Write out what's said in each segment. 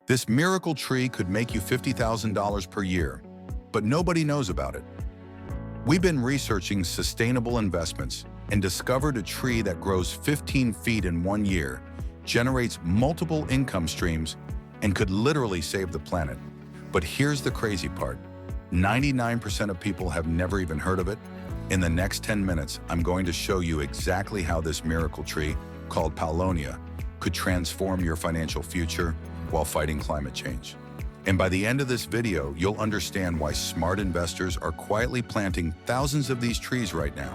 This miracle tree could make you $50,000 per year, but nobody knows about it. We've been researching sustainable investments and discovered a tree that grows 15 feet in 1 year, generates multiple income streams, and could literally save the planet. But here's the crazy part. 99% of people have never even heard of it. In the next 10 minutes, I'm going to show you exactly how this miracle tree, called Paulownia, could transform your financial future while fighting climate change. And by the end of this video, you'll understand why smart investors are quietly planting thousands of these trees right now.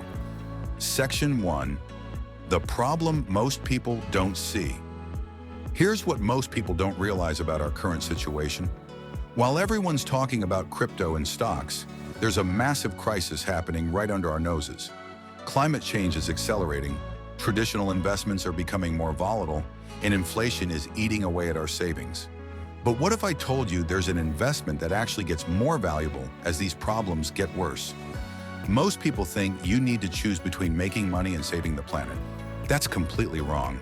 Section 1. The problem most people don't see. Here's what most people don't realize about our current situation. While everyone's talking about crypto and stocks, there's a massive crisis happening right under our noses. Climate change is accelerating, traditional investments are becoming more volatile, and inflation is eating away at our savings. But what if I told you there's an investment that actually gets more valuable as these problems get worse? Most people think you need to choose between making money and saving the planet. That's completely wrong.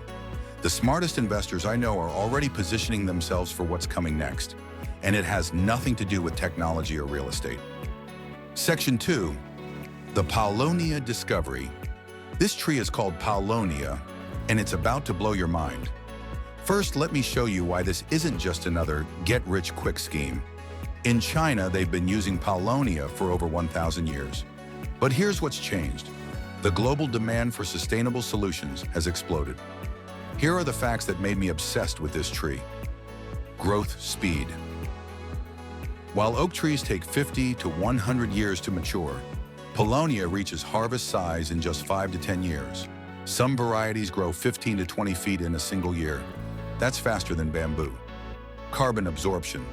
The smartest investors I know are already positioning themselves for what's coming next, and it has nothing to do with technology or real estate. Section 2. The Paulownia discovery. This tree is called Paulownia, and it's about to blow your mind. First, let me show you why this isn't just another get-rich-quick scheme. In China, they've been using Paulownia for over 1,000 years. But here's what's changed. The global demand for sustainable solutions has exploded. Here are the facts that made me obsessed with this tree. Growth speed. While oak trees take 50 to 100 years to mature, Paulownia reaches harvest size in just 5 to 10 years. Some varieties grow 15 to 20 feet in a single year. That's faster than bamboo. Carbon absorption.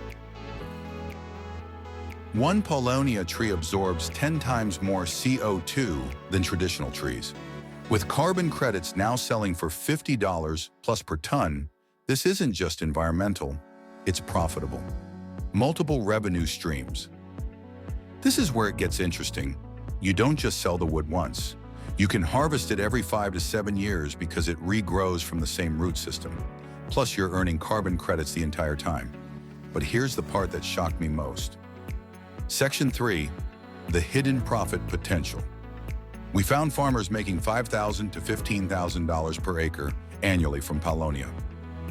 One Paulownia tree absorbs 10 times more CO2 than traditional trees. With carbon credits now selling for $50 plus per ton, this isn't just environmental, it's profitable. Multiple revenue streams. This is where it gets interesting. You don't just sell the wood once. You can harvest it every 5 to 7 years because it regrows from the same root system. Plus, you're earning carbon credits the entire time. But here's the part that shocked me most. Section 3. The hidden profit potential. We found farmers making $5,000 to $15,000 per acre annually from Paulownia.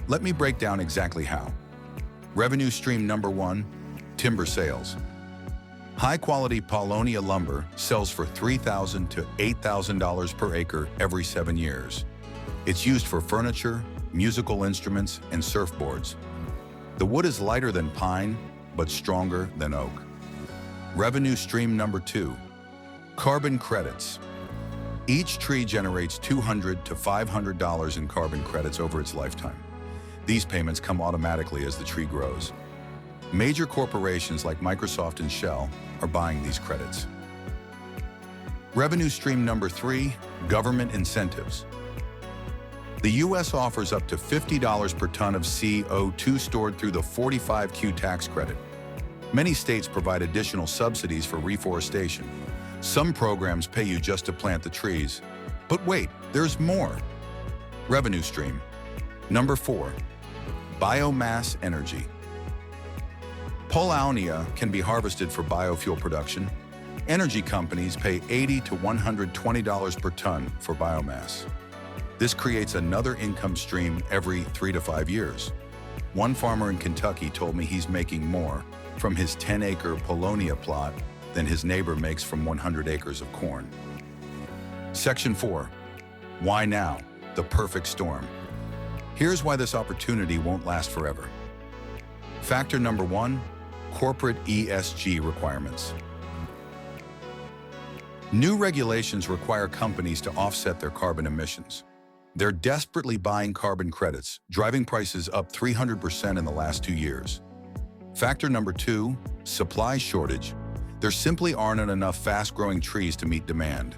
Let me break down exactly how. Revenue stream number 1, timber sales. High-quality Paulownia lumber sells for $3,000 to $8,000 per acre every 7 years. It's used for furniture, musical instruments, and surfboards. The wood is lighter than pine, but stronger than oak. Revenue stream number 2, carbon credits. Each tree generates $200 to $500 in carbon credits over its lifetime. These payments come automatically as the tree grows. Major corporations like Microsoft and Shell are buying these credits. Revenue stream number 3, government incentives. The U.S. offers up to $50 per ton of CO2 stored through the 45Q tax credit. Many states provide additional subsidies for reforestation. Some programs pay you just to plant the trees. But wait, there's more. Revenue stream. Number 4, biomass energy. Paulownia can be harvested for biofuel production. Energy companies pay $80 to $120 per ton for biomass. This creates another income stream every 3 to 5 years. One farmer in Kentucky told me he's making more from his 10-acre Paulownia plot than his neighbor makes from 100 acres of corn. Section 4. Why now? The perfect storm. Here's why this opportunity won't last forever. Factor number 1, corporate ESG requirements. New regulations require companies to offset their carbon emissions. They're desperately buying carbon credits, driving prices up 300% in the last 2 years. Factor number 2, supply shortage. There simply aren't enough fast-growing trees to meet demand.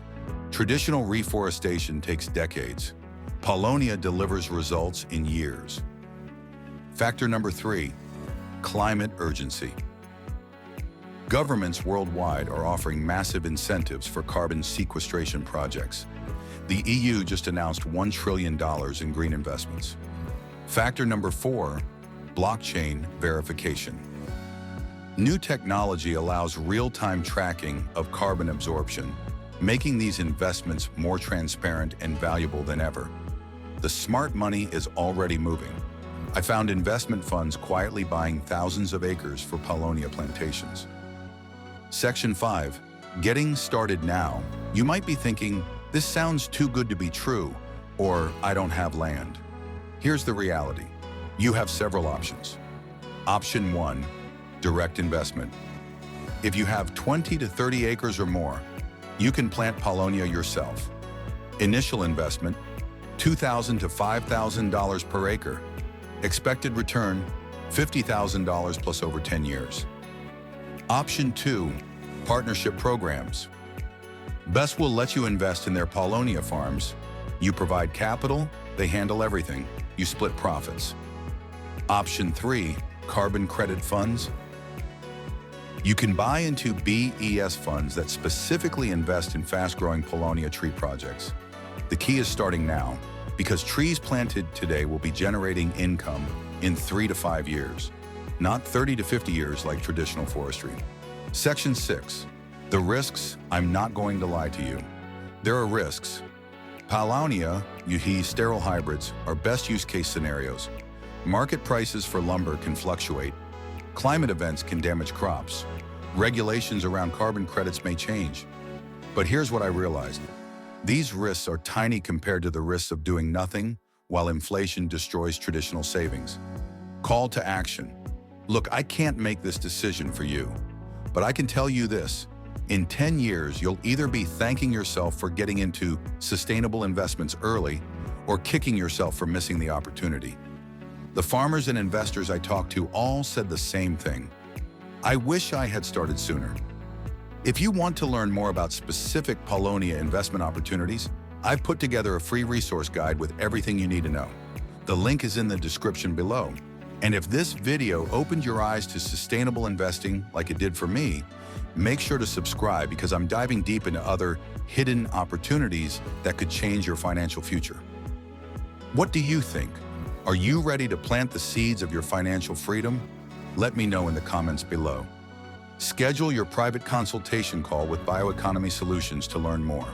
Traditional reforestation takes decades. Paulownia delivers results in years. Factor number 3, climate urgency. Governments worldwide are offering massive incentives for carbon sequestration projects. The EU just announced $1 trillion in green investments. Factor number 4, blockchain verification. New technology allows real-time tracking of carbon absorption, making these investments more transparent and valuable than ever. The smart money is already moving. I found investment funds quietly buying thousands of acres for Paulownia plantations. Section 5. Getting started now. You might be thinking, this sounds too good to be true, or I don't have land. Here's the reality. You have several options. Option 1. Direct investment. If you have 20 to 30 acres or more, you can plant Paulownia yourself. Initial investment, $2,000 to $5,000 per acre. Expected return, $50,000 plus over 10 years. Option 2, partnership programs. BEST will let you invest in their Paulownia farms. You provide capital, they handle everything. You split profits. Option 3, carbon credit funds. You can buy into BES funds that specifically invest in fast-growing Paulownia tree projects. The key is starting now, because trees planted today will be generating income in 3 to 5 years, not 30 to 50 years like traditional forestry. Section 6. The risks. I'm not going to lie to you. There are risks. Paulownia, sterile hybrids, are best use case scenarios. Market prices for lumber can fluctuate. Climate events can damage crops. Regulations around carbon credits may change. But here's what I realized. These risks are tiny compared to the risks of doing nothing while inflation destroys traditional savings. Call to action. Look, I can't make this decision for you, but I can tell you this. In 10 years, you'll either be thanking yourself for getting into sustainable investments early or kicking yourself for missing the opportunity. The farmers and investors I talked to all said the same thing. I wish I had started sooner. If you want to learn more about specific Paulownia investment opportunities, I've put together a free resource guide with everything you need to know. The link is in the description below. And if this video opened your eyes to sustainable investing like it did for me, make sure to subscribe because I'm diving deep into other hidden opportunities that could change your financial future. What do you think? Are you ready to plant the seeds of your financial freedom? Let me know in the comments below. Schedule your private consultation call with Bioeconomy Solutions to learn more.